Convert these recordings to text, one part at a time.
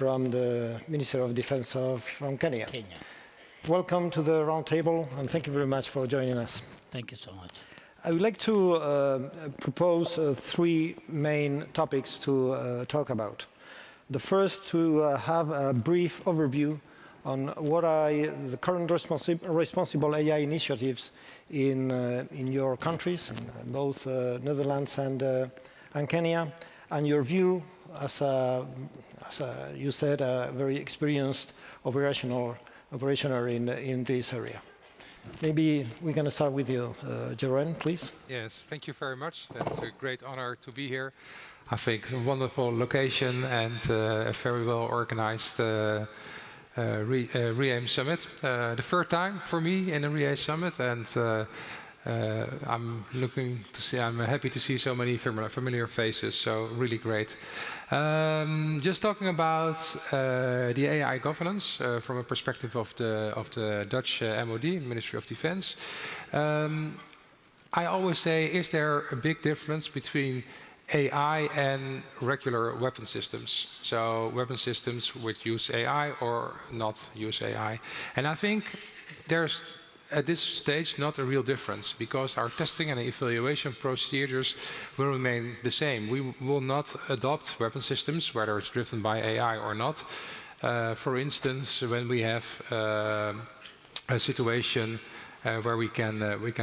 from the Minister of Defense from Kenya. Welcome to the roundtable, and thank you very much for joining us. Thank you so much. I would like to propose three main topics to talk about. The first, to have a brief overview on what are the current responsible AI initiatives in your countries, in both Netherlands and Kenya, and your view as you said, a very experienced operationer in this area. Maybe we're going to start with you, Jeroen, please. Yes, thank you very much. That's a great honor to be here. I think a wonderful location and a very well organized REAIM summit. The third time for me in a REAIM summit, and I'm happy to see so many familiar faces. So really great. Just talking about the AI governance from a perspective of the Dutch MOD, Ministry of Defense. I always say, is there a big difference between AI and regular weapon systems? So weapon systems which use AI or not use AI. And I think there's at this stage not a real difference, because our testing and evaluation procedures will remain the same. We will not adopt weapon systems, whether it's driven by AI or not. For instance, when we have a situation where we can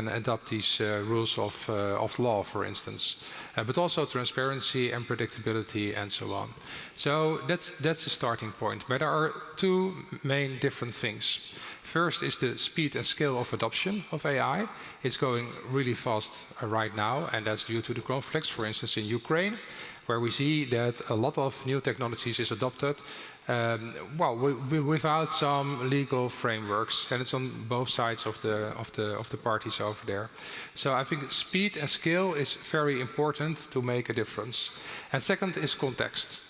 adopt these rules of law, for instance, but also transparency and predictability and so on. So that's a starting point. But there are two main different things. First is the speed and scale of adoption of AI. It's going really fast right now, and that's due to the conflicts, for instance, in Ukraine, where we see that a lot of new technologies is adopted without some legal frameworks, and it's on both sides of the parties over there. So I think speed and scale is very important to make a difference. And second is context.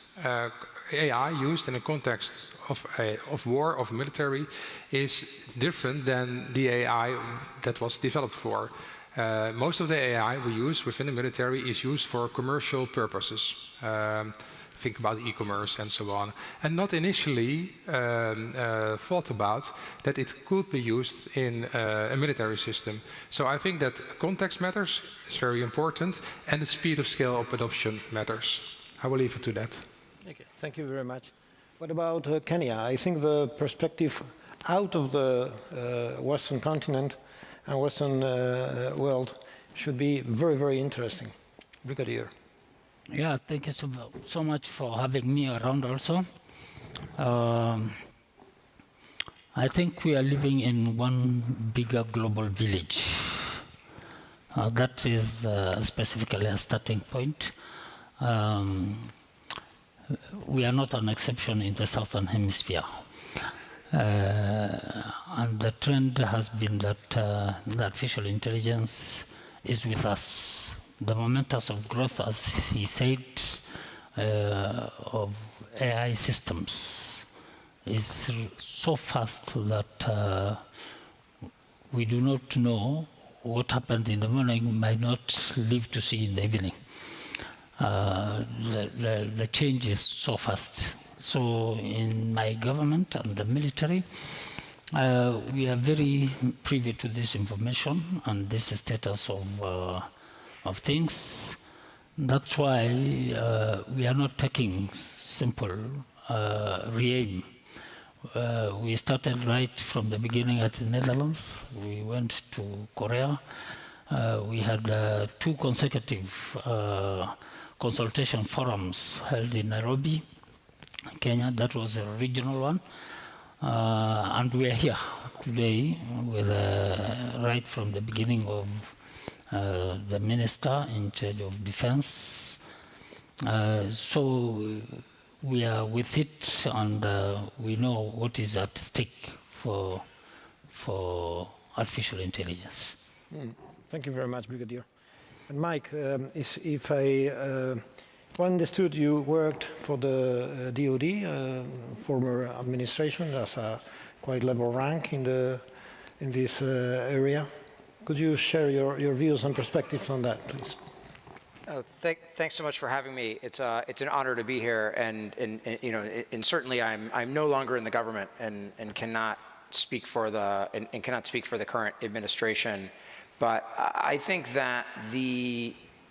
AI used in a context of war, of military, is different than the AI that was developed for. Most of the AI we use within the military is used for commercial purposes. Think about e-commerce and so on, and not initially thought about that it could be used in a military system. So I think that context matters, is very important, and the speed of scale of adoption matters. I will leave it to that. Okay, thank you very much. What about Kenya? I think the perspective out of the Western continent and Western world should be very, very interesting. Brigadier. Yeah, thank you so much for having me around also. I think we are living in one bigger global village. That is specifically a starting point. We are not an exception in the Southern Hemisphere. And the trend has been that the artificial intelligence is with us. The momentum of growth, as he said, of AI systems is so fast that we do not know what happened in the morning, might not live to see in the evening. The change is so fast. So in my government and the military, we are very privy to this information and this status of things. That's why we are not taking simple REAIM. We started right from the beginning at the Netherlands. We went to Korea. We had 2 consecutive consultation forums held in Nairobi, Kenya. That was a regional one. And we are here today with right from the beginning of the minister in charge of defense. So we are with it, and we know what is at stake for artificial intelligence. Thank you very much, Brigadier. And Mike, if I understood, you worked for the DoD, former administration, as a quite level rank in this area. Could you share your views and perspectives on that, please? Thanks so much for having me. It's an honor to be here, and you know, and certainly I'm no longer in the government and cannot speak for the current administration. But I think that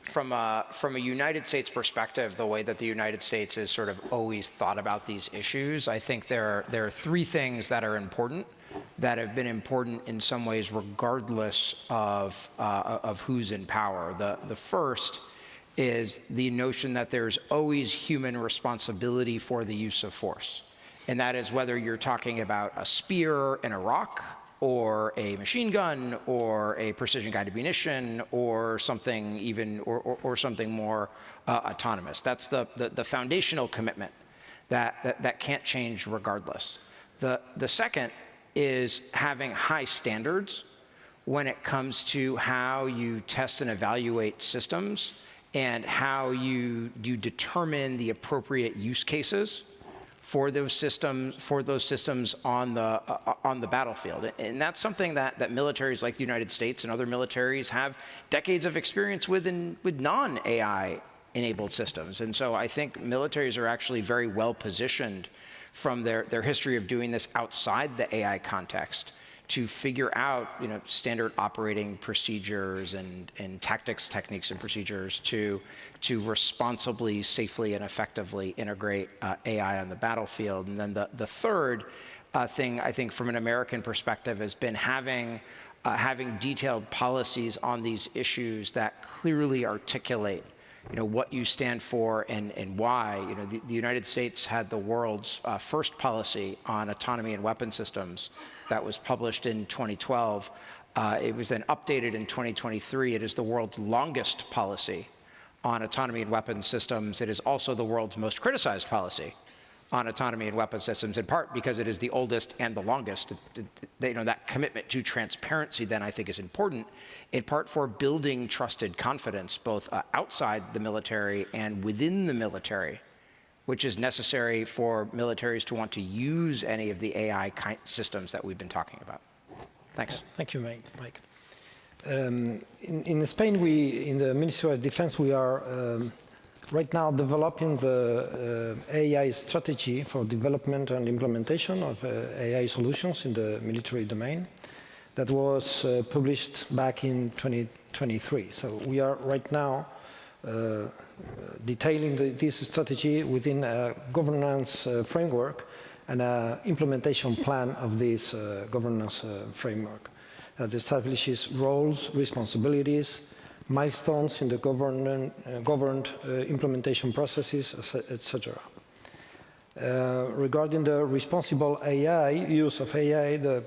from a United States perspective, the way that the United States has sort of always thought about these issues, I think there are three things that are important, that have been important in some ways regardless of who's in power. The first is the notion that there's always human responsibility for the use of force. And that is whether you're talking about a spear and a rock, or a machine gun, or a precision-guided munition, or something even, or something more autonomous. That's the foundational commitment that can't change regardless. The second is having high standards when it comes to how you test and evaluate systems, and how you determine the appropriate use cases for those systems on the battlefield. And that's something that militaries like the United States and other militaries have decades of experience with non-AI enabled systems. And so I think militaries are actually very well positioned from their history of doing this outside the AI context to figure out, you know, standard operating procedures and tactics, techniques, and procedures to responsibly, safely, and effectively integrate AI on the battlefield. And then the third thing, I think, from an American perspective, has been having detailed policies on these issues that clearly articulate, you know, what you stand for and why. You know, the United States had the world's first policy on autonomy and weapon systems that was published in 2012. It was then updated in 2023. It is the world's longest policy on autonomy and weapon systems. It is also the world's most criticized policy on autonomy and weapon systems, in part because it is the oldest and the longest. You know, that commitment to transparency then, I think, is important, in part for building trusted confidence, both outside the military and within the military, which is necessary for militaries to want to use any of the AI systems that we've been talking about. Thanks. Thank you, Mike. In Spain, in the Ministry of Defense, we are right now developing the AI strategy for development and implementation of AI solutions in the military domain. That was published back in 2023. So we are right now detailing this strategy within a governance framework and an implementation plan of this governance framework that establishes roles, responsibilities, milestones in the governed implementation processes, etc. Regarding the responsible AI, use of AI, the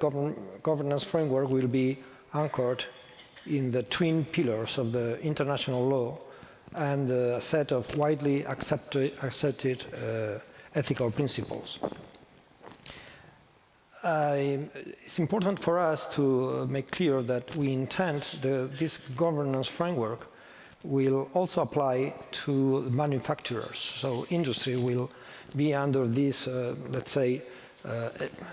governance framework will be anchored in the twin pillars of the international law and a set of widely accepted ethical principles. It's important for us to make clear that we intend this governance framework will also apply to manufacturers. So industry will be under these, let's say,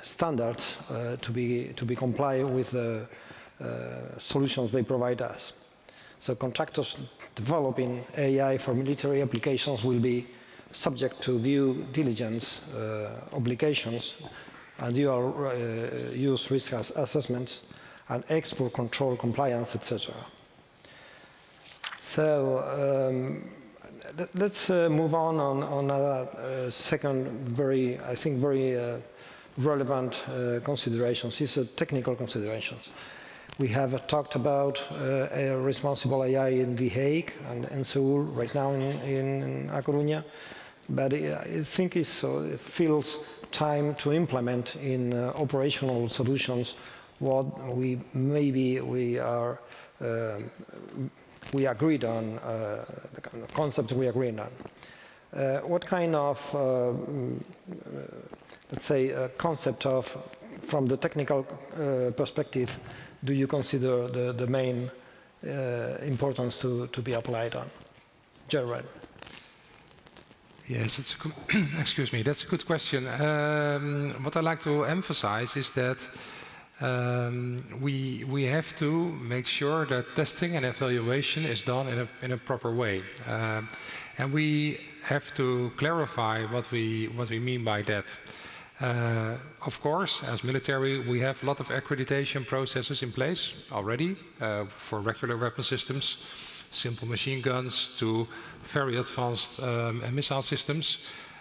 standards to be compliant with the solutions they provide us. So contractors developing AI for military applications will be subject to due diligence obligations and dual use risk assessments and export control compliance, etc. So let's move on a second very relevant considerations. These are technical considerations. We have talked about a responsible AI in The Hague and Seoul, right now in A Coruña, but I think it feels time to implement in operational solutions what we agreed on, the concepts we agreed on. What kind of, let's say, concept of, from the technical perspective, do you consider the main importance to be applied on? Jeroen. Yes, excuse me, that's a good question. What I like to emphasize is that we have to make sure that testing and evaluation is done in a proper way. And we have to clarify what we mean by that. Of course, as military, we have a lot of accreditation processes in place already for regular weapon systems, simple machine guns to very advanced missile systems.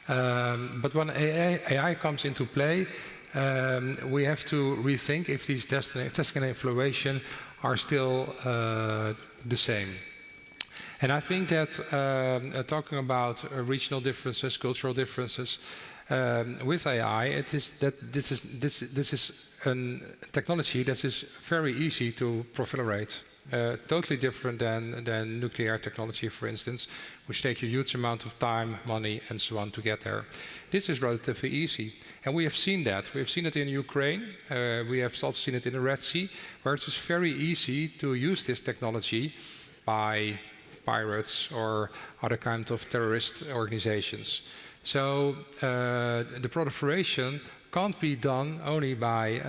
But when AI comes into play, we have to rethink if these testing and evaluation are still the same. And I think that talking about regional differences, cultural differences, with AI, this is a technology that is very easy to proliferate. Totally different than nuclear technology, for instance, which takes a huge amount of time, money, and so on to get there. This is relatively easy, and we have seen that. We have seen it in Ukraine. We have also seen it in the Red Sea, where it is very easy to use this technology by pirates or other kinds of terrorist organizations. So the proliferation can't be done only by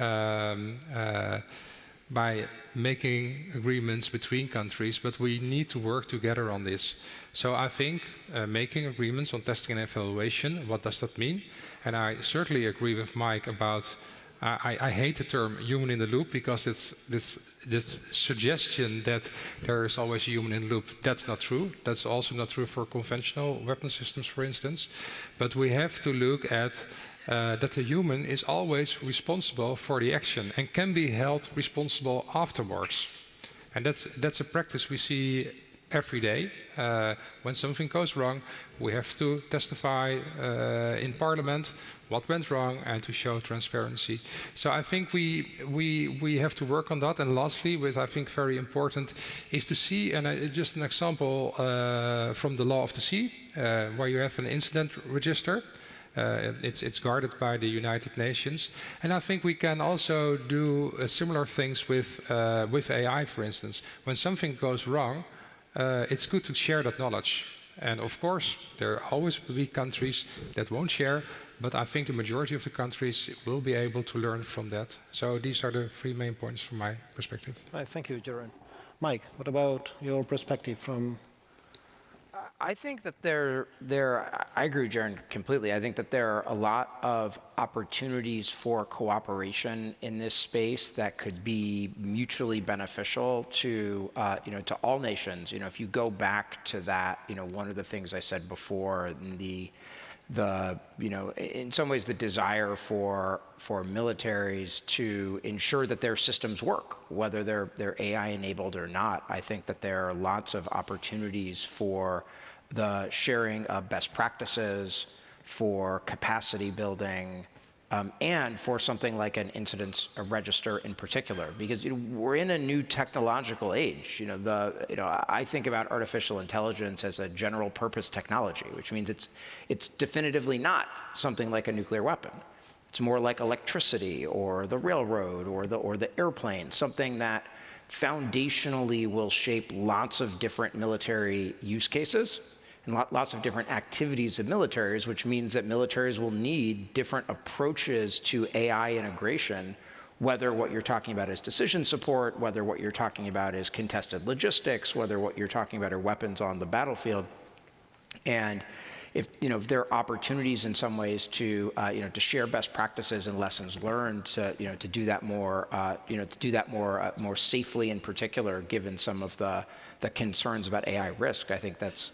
making agreements between countries, but we need to work together on this. So I think making agreements on testing and evaluation, what does that mean? And I certainly agree with Mike about, I hate the term human in the loop, because it's this suggestion that there is always a human in the loop. That's not true. That's also not true for conventional weapon systems, for instance. But we have to look at that the human is always responsible for the action and can be held responsible afterwards. And that's a practice we see every day. When something goes wrong, we have to testify in Parliament what went wrong and to show transparency. So I think we have to work on that. And lastly, what I think very important is to see, and just an example from the law of the sea, where you have an incident register. It's guarded by the United Nations, and I think we can also do similar things with AI, for instance. When something goes wrong, it's good to share that knowledge. And of course, there always will be countries that won't share, but I think the majority of the countries will be able to learn from that. So these are the three main points from my perspective. Right, thank you, Jeroen. Mike, what about your perspective from? I think that I agree with Jeroen completely. I think that there are a lot of opportunities for cooperation in this space that could be mutually beneficial to, to all nations. If you go back to that, one of the things I said before, in some ways the desire for militaries to ensure that their systems work, whether they're AI enabled or not. I think that there are lots of opportunities for the sharing of best practices, for capacity building, and for something like an incident register in particular, because we're in a new technological age. I think about artificial intelligence as a general purpose technology, which means it's definitively not something like a nuclear weapon. It's more like electricity or the railroad or the airplane, something that foundationally will shape lots of different military use cases and lots of different activities of militaries, which means that militaries will need different approaches to AI integration, whether what you're talking about is decision support, whether what you're talking about is contested logistics, whether what you're talking about are weapons on the battlefield. And if there are opportunities in some ways to to share best practices and lessons learned to do that more more safely, in particular, given some of the concerns about AI risk, I think that's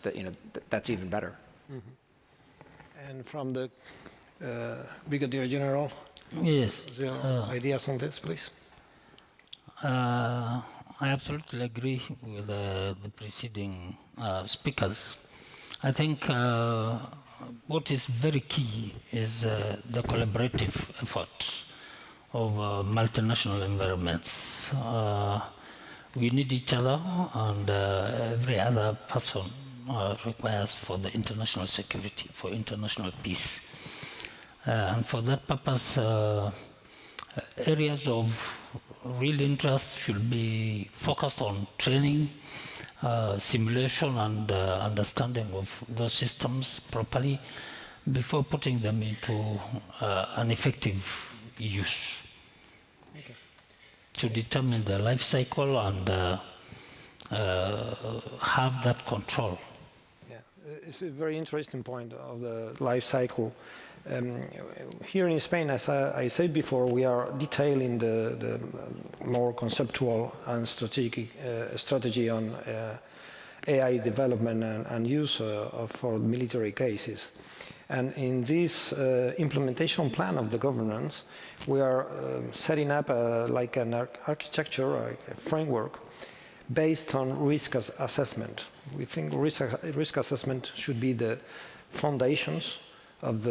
even better. Mm-hmm. And from the Brigadier General, yes, your ideas on this, please. I absolutely agree with the preceding speakers. I think what is very key is the collaborative effort of multinational environments. We need each other, and every other person requires for the international security, for international peace. And for that purpose, areas of real interest should be focused on training, simulation and understanding of those systems properly before putting them into an effective use. Okay. to determine the life cycle and have that control. Yeah, it's a very interesting point of the life cycle. Here in Spain, as I said before, we are detailing the more conceptual and strategic strategy on AI development and use for military cases. And in this implementation plan of the governance, we are setting up like an architecture, a framework based on risk assessment. We think risk assessment should be the foundations of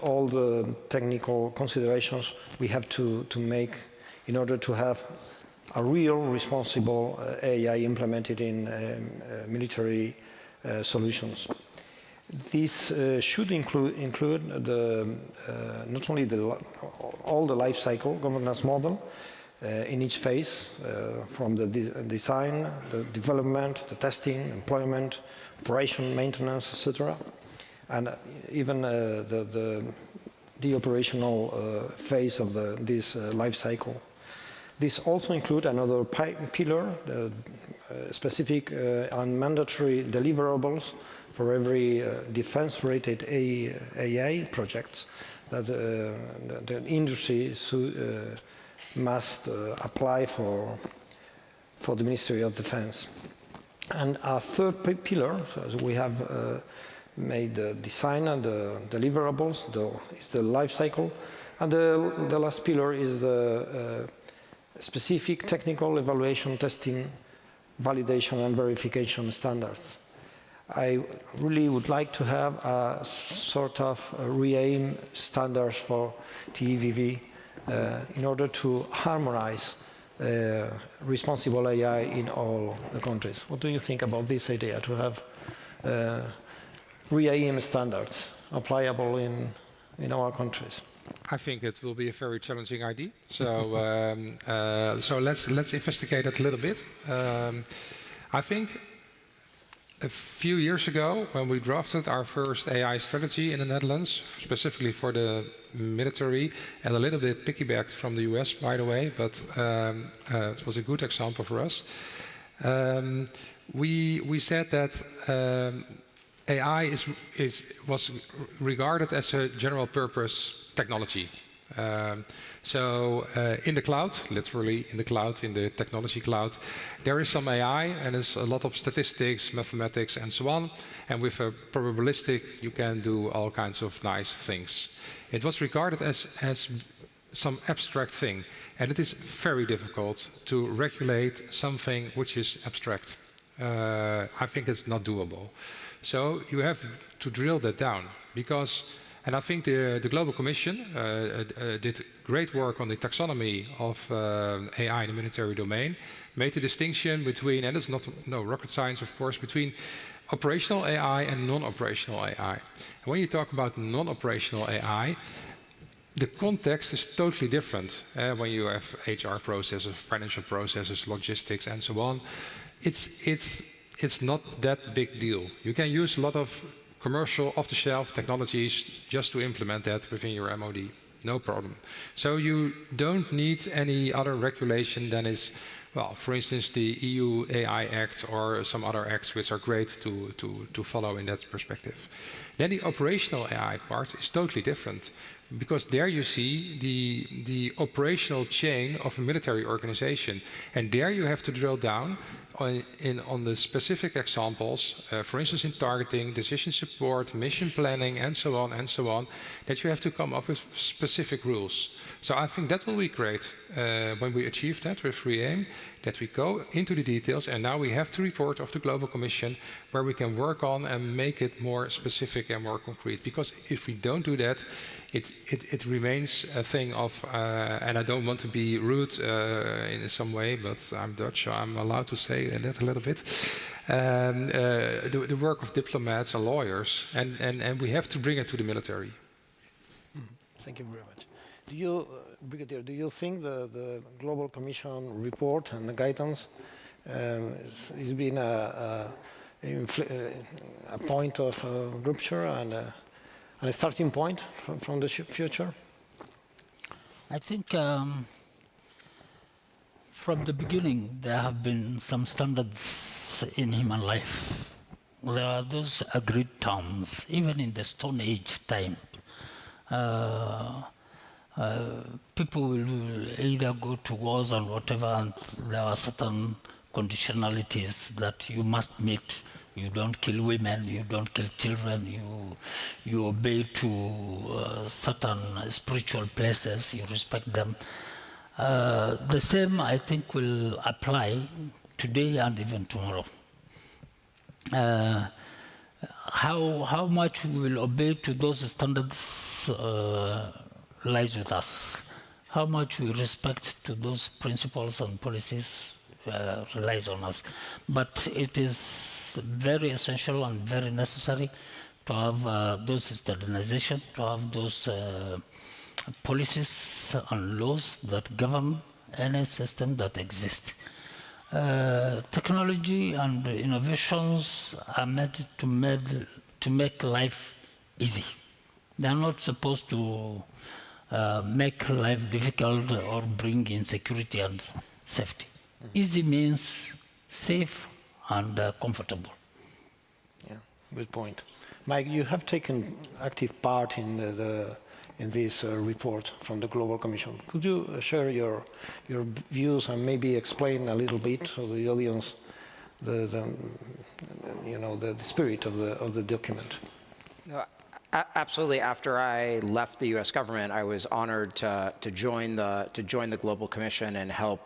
all the technical considerations we have to make in order to have a real responsible AI implemented in military solutions. This should include not only all the life cycle governance model in each phase, from the design, the development, the testing, employment, operation, maintenance, etc., and even the operational phase of this life cycle. This also includes another pillar, the specific and mandatory deliverables for every defense-related AI project that the industry must apply for the Ministry of Defense. And a third pillar, so we have made the design and the deliverables, is the life cycle. And the last pillar is the specific technical evaluation, testing, validation and verification standards. I really would like to have a sort of REAIM standards for TEVV in order to harmonize responsible AI in all the countries. What do you think about this idea, to have REAIM standards applicable in our countries? I think it will be a very challenging idea. So, so let's investigate it a little bit. I think a few years ago, when we drafted our first AI strategy in the Netherlands, specifically for the military, and a little bit piggybacked from the US, by the way, but it was a good example for us. We said that AI was regarded as a general purpose technology. So in the cloud, literally in the cloud, in the technology cloud, there is some AI and there's a lot of statistics, mathematics and so on. And with a probabilistic, you can do all kinds of nice things. It was regarded as some abstract thing. And it is very difficult to regulate something which is abstract. I think it's not doable. So you have to drill that down because, and I think the Global Commission did great work on the taxonomy of AI in the military domain, made the distinction between, and it's no rocket science of course, between operational AI and non-operational AI. And when you talk about non-operational AI, the context is totally different. When you have HR processes, financial processes, logistics and so on, it's not that big deal. You can use a lot of commercial off-the-shelf technologies just to implement that within your MOD. No problem. So you don't need any other regulation than is, well, for instance, the EU AI Act or some other acts which are great to follow in that perspective. Then the operational AI part is totally different because there you see the operational chain of a military organization. And there you have to drill down on the specific examples, for instance, in targeting, decision support, mission planning, and so on, that you have to come up with specific rules. So I think that will be great when we achieve that with REAIM, that we go into the details, and now we have the report of the Global Commission where we can work on and make it more specific and more concrete. Because if we don't do that, it remains a thing of, and I don't want to be rude in some way, but I'm Dutch, so I'm allowed to say that a little bit. The work of diplomats and lawyers, and we have to bring it to the military. Thank you very much. Do you, Brigadier, do you think the Global Commission report and the guidance has been a point of rupture and a starting point from the future? I think From the beginning, there have been some standards in human life. There are those agreed terms, even in the Stone Age time. People will either go to wars and whatever, and there are certain conditionalities that you must meet. You don't kill women, you don't kill children, you obey to certain spiritual places, you respect them. The same, I think, will apply today and even tomorrow. How much we will obey to those standards lies with us. How much we respect to those principles and policies relies on us. But it is very essential and very necessary to have those standardization, to have those policies and laws that govern any system that exists. Technology and innovations are meant to make life easy. They are not supposed to make life difficult or bring insecurity and safety. Easy means safe and comfortable. Yeah, good point. Mike, you have taken active part in this report from the Global Commission. Could you share your views and maybe explain a little bit to the audience the spirit of the document? No, absolutely. After I left the U.S. government, I was honored to join the Global Commission and help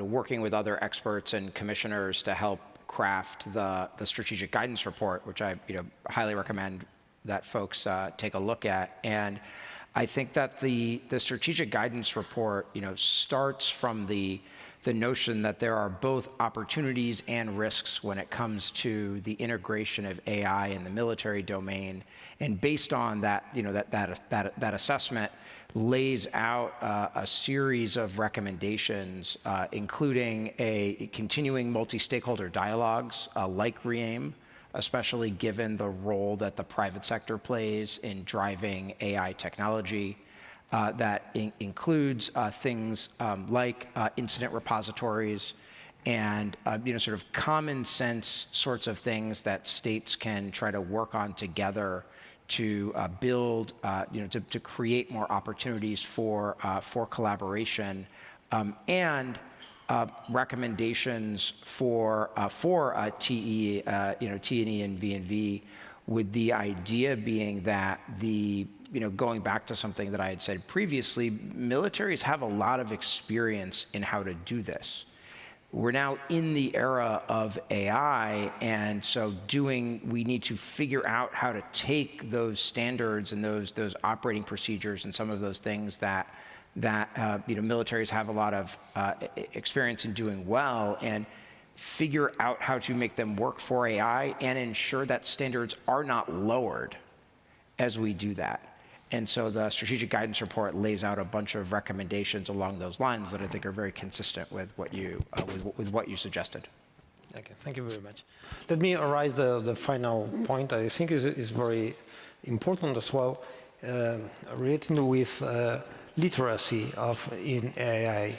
working with other experts and commissioners to help craft the strategic guidance report, which I highly recommend that folks take a look at. And I think that the strategic guidance report starts from the notion that there are both opportunities and risks when it comes to the integration of AI in the military domain. And based on that, that assessment lays out a series of recommendations, including a continuing multi-stakeholder dialogues like REAIM, especially given the role that the private sector plays in driving AI technology. That includes things like incident repositories and sort of common sense sorts of things that states can try to work on together to build, to create more opportunities for collaboration, and recommendations for TE, T&E and V&V, with the idea being that going back to something that I had said previously, militaries have a lot of experience in how to do this. We're now in the era of AI, and so we need to figure out how to take those standards and those operating procedures and some of those things that militaries have a lot of experience in doing well, and figure out how to make them work for AI and ensure that standards are not lowered as we do that. And so the strategic guidance report lays out a bunch of recommendations along those lines that I think are very consistent with what you suggested. Okay, thank you very much. Let me arise the final point. I think is very important as well, relating with literacy in AI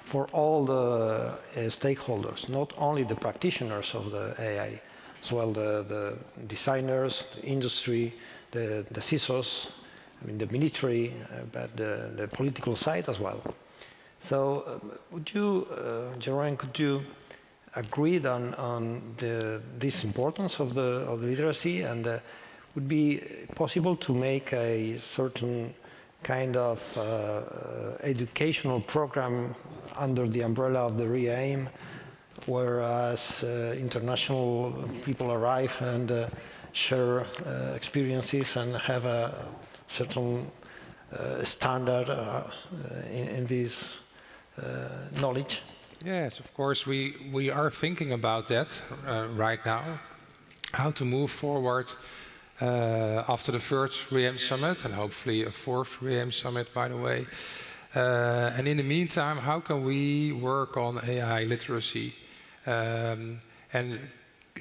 for all the stakeholders, not only the practitioners of the AI, as well the designers, the industry, the CISOs, the military, but the political side as well. So would you, Jeroen, could you agree on this importance of the literacy, and would be possible to make a certain kind of educational program under the umbrella of the REAIM, whereas international people arrive and share experiences and have a certain standard in this knowledge? Yes, of course, we are thinking about that right now, how to move forward after the first REAIM summit, and hopefully a fourth REAIM summit, by the way. And in the meantime, how can we work on AI literacy? And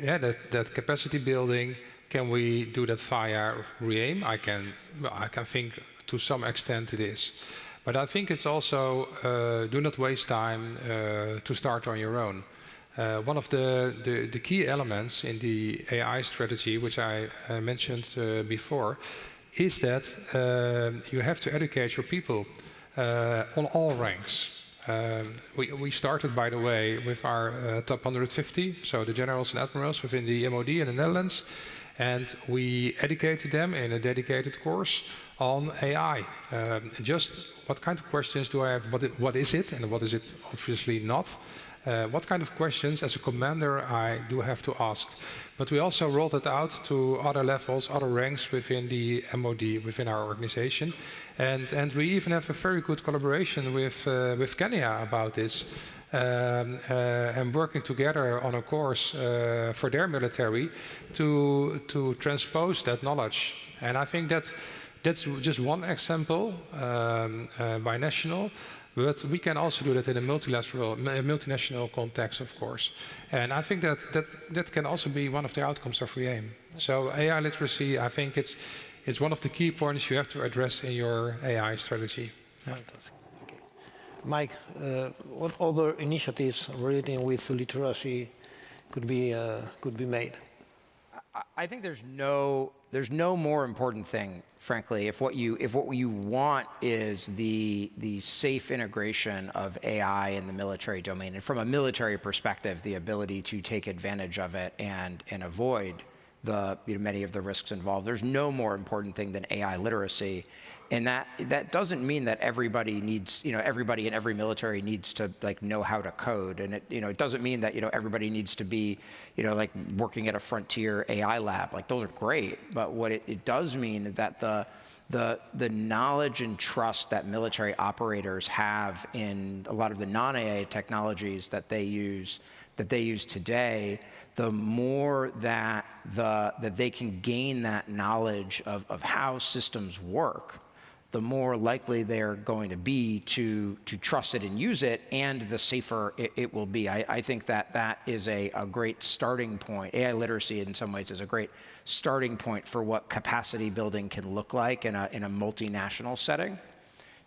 yeah, that capacity building, can we do that via REAIM? I can think to some extent it is. But I think it's also do not waste time to start on your own. One of the key elements in the AI strategy, which I mentioned before, is that you have to educate your people on all ranks. We started, by the way, with our top 150, so the generals and admirals within the MOD in the Netherlands, and we educated them in a dedicated course on AI. Just what kind of questions do I have, what is it, and what is it obviously not? What kind of questions as a commander I do have to ask. But we also rolled it out to other levels, other ranks within the MOD, within our organization. And we even have a very good collaboration with Kenya about this. And working together on a course for their military to transpose that knowledge. And I think that's just one example binational. But we can also do that in a multinational context, of course. And I think that can also be one of the outcomes of REAIM. So AI literacy, I think it's one of the key points you have to address in your AI strategy. Fantastic. Okay. Mike, what other initiatives relating with literacy could be made? I think there's no more important thing, frankly, if what you want is the safe integration of AI in the military domain, and from a military perspective, the ability to take advantage of it and avoid many of the risks involved. There's no more important thing than AI literacy. And that doesn't mean that everybody needs, everybody in every military needs to know how to code. And it doesn't mean that, everybody needs to be, working at a frontier AI lab. Those are great. But what it does mean is that the knowledge and trust that military operators have in a lot of the non-AI technologies that they use today, the more that they can gain that knowledge of how systems work, the more likely they're going to be to trust it and use it, and the safer it will be. I think that is a great starting point. AI literacy in some ways is a great starting point for what capacity building can look like in a multinational setting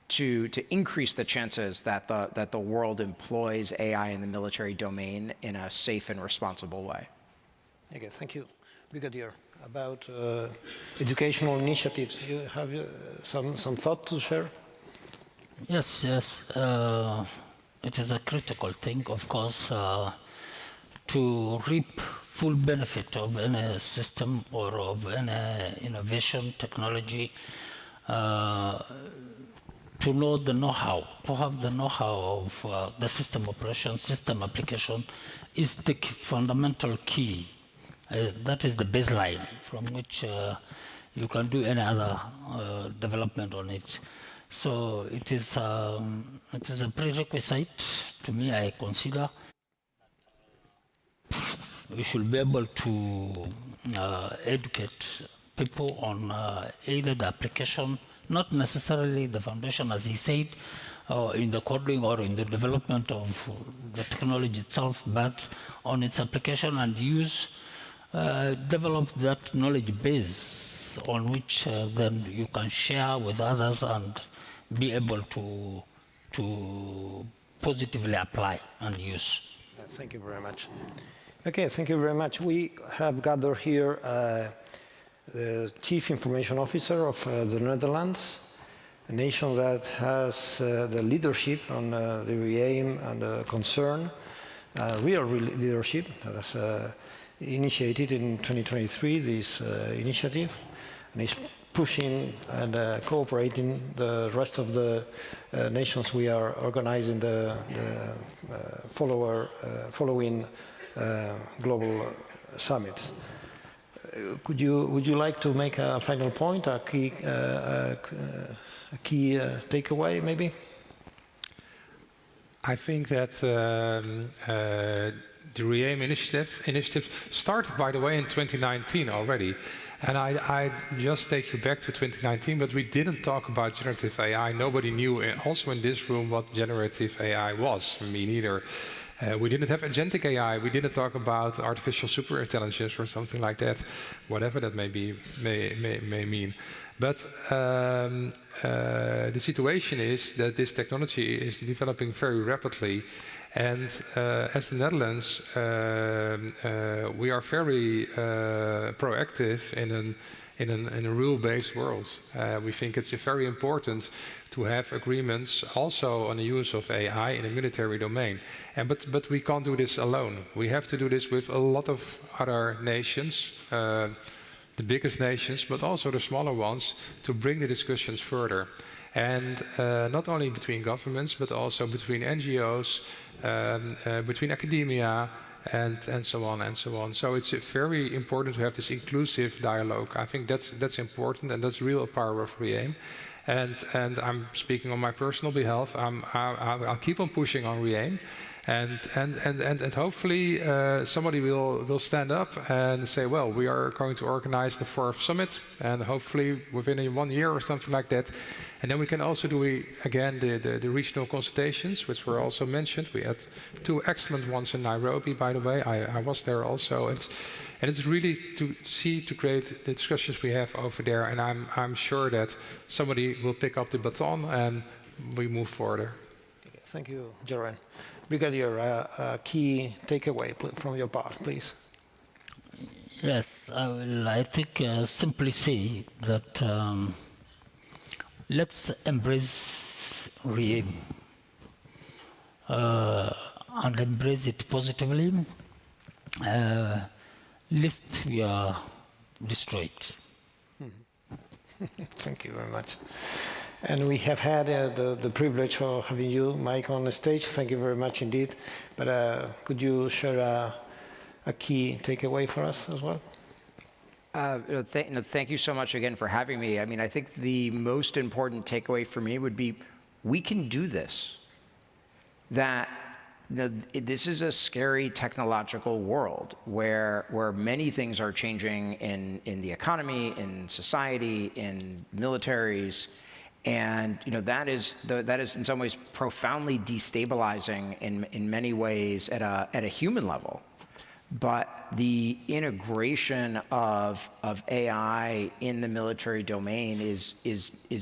to increase the chances that the world employs AI in the military domain in a safe and responsible way. Okay, thank you. Brigadier, about educational initiatives, you have some thought to share? Yes. It is a critical thing, of course, to reap full benefit of any system or of any innovation, technology, to know the know-how, to have the know-how of the system operation, system application is the fundamental key. That is the baseline from which you can do any other development on it. So it is a prerequisite to me, I consider. We should be able to educate people on either the application, not necessarily the foundation, as he said, in the coding or in the development of the technology itself, but on its application, and develop that knowledge base on which then you can share with others and be able to positively apply and use. Thank you very much. Okay, thank you very much. We have gathered here the Chief Information Officer of the Netherlands, a nation that has the leadership on the REAIM and the concern, real leadership that has initiated in 2023 this initiative, and is pushing and cooperating the rest of the nations we are organizing the following global summits. Would you like to make a final point, a key takeaway, maybe? I think that the REAIM initiative started, by the way, in 2019 already. And I just take you back to 2019, but we didn't talk about generative AI. Nobody knew, also in this room, what generative AI was. Me neither. We didn't have agentic AI. We didn't talk about artificial superintelligence or something like that, whatever that may mean. But the situation is that this technology is developing very rapidly. And as the Netherlands, we are very proactive in a rule-based world. We think it's very important to have agreements also on the use of AI in the military domain. But we can't do this alone. We have to do this with a lot of other nations, the biggest nations, but also the smaller ones, to bring the discussions further. And not only between governments, but also between NGOs, between academia, and so on and so on. So it's very important to have this inclusive dialogue. I think that's important, and that's the real power of REAIM. And I'm speaking on my personal behalf. I'll keep on pushing on REAIM, and hopefully somebody will stand up and say, well, we are going to organize the 4th summit, and hopefully within 1 year or something like that. And then we can also do, again, the regional consultations, which were also mentioned. We had 2 excellent ones in Nairobi, by the way. I was there also. And it's really to create the discussions we have over there. And I'm sure that somebody will pick up the baton and we move further. Thank you, Jeroen. Brigadier, a key takeaway from your part, please. Yes, I think simply say that let's embrace REAIM and embrace it positively, lest we are destroyed. Thank you very much. And we have had the privilege of having you, Mike, on the stage. Thank you very much indeed. But could you share a key takeaway for us as well? Thank you so much again for having me. I mean, I think the most important takeaway for me would be we can do this. That this is a scary technological world where many things are changing in the economy, in society, in militaries. And that is in some ways profoundly destabilizing in many ways at a human level. But the integration of AI in the military domain is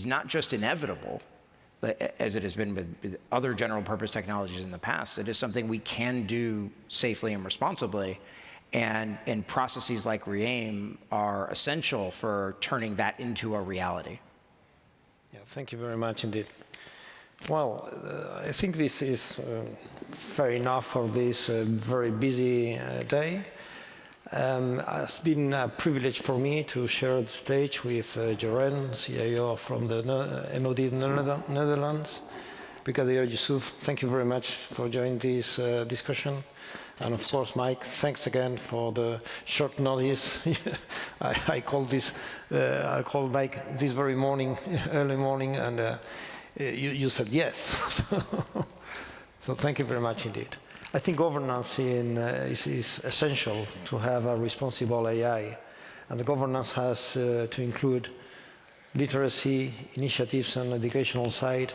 not just inevitable, as it has been with other general purpose technologies in the past. It is something we can do safely and responsibly. And processes like REAIM are essential for turning that into a reality. Yeah, thank you very much indeed. Well, I think this is fair enough for this very busy day. It's been a privilege for me to share the stage with Jeroen, CIO from the MOD Netherlands. Brigadier Yusuf, thank you very much for joining this discussion. And of course, Mike, thanks again for the short notice. I called Mike this very morning, early morning, and you said yes. So thank you very much indeed. I think governance is essential to have a responsible AI, and the governance has to include literacy initiatives on the educational side,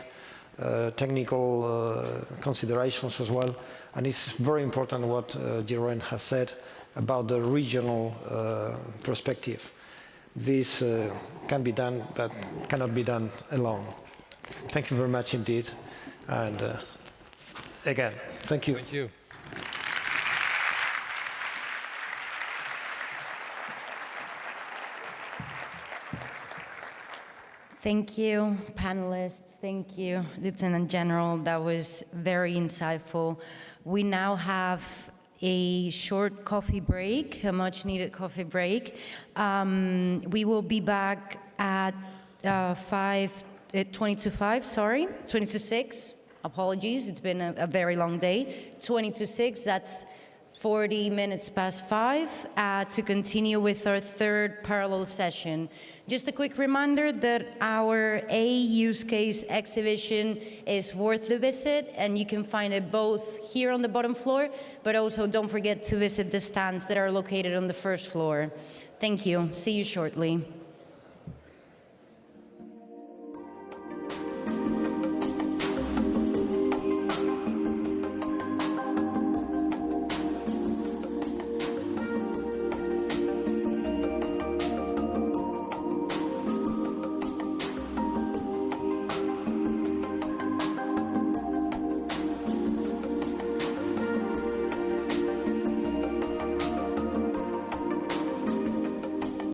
technical considerations as well. And it's very important what Jeroen has said about the regional perspective. This can be done, but cannot be done alone. Thank you very much indeed. And again, thank you. Thank you. Thank you, panelists. Thank you, Lieutenant General. That was very insightful. We now have a short coffee break, a much-needed coffee break. We will be back at 20 to 6. Apologies, it's been a very long day. 20 to 6, that's 40 minutes past 5, to continue with our third parallel session. Just a quick reminder that our A use case exhibition is worth the visit, and you can find it both here on the bottom floor, but also don't forget to visit the stands that are located on the first floor. Thank you. See you shortly.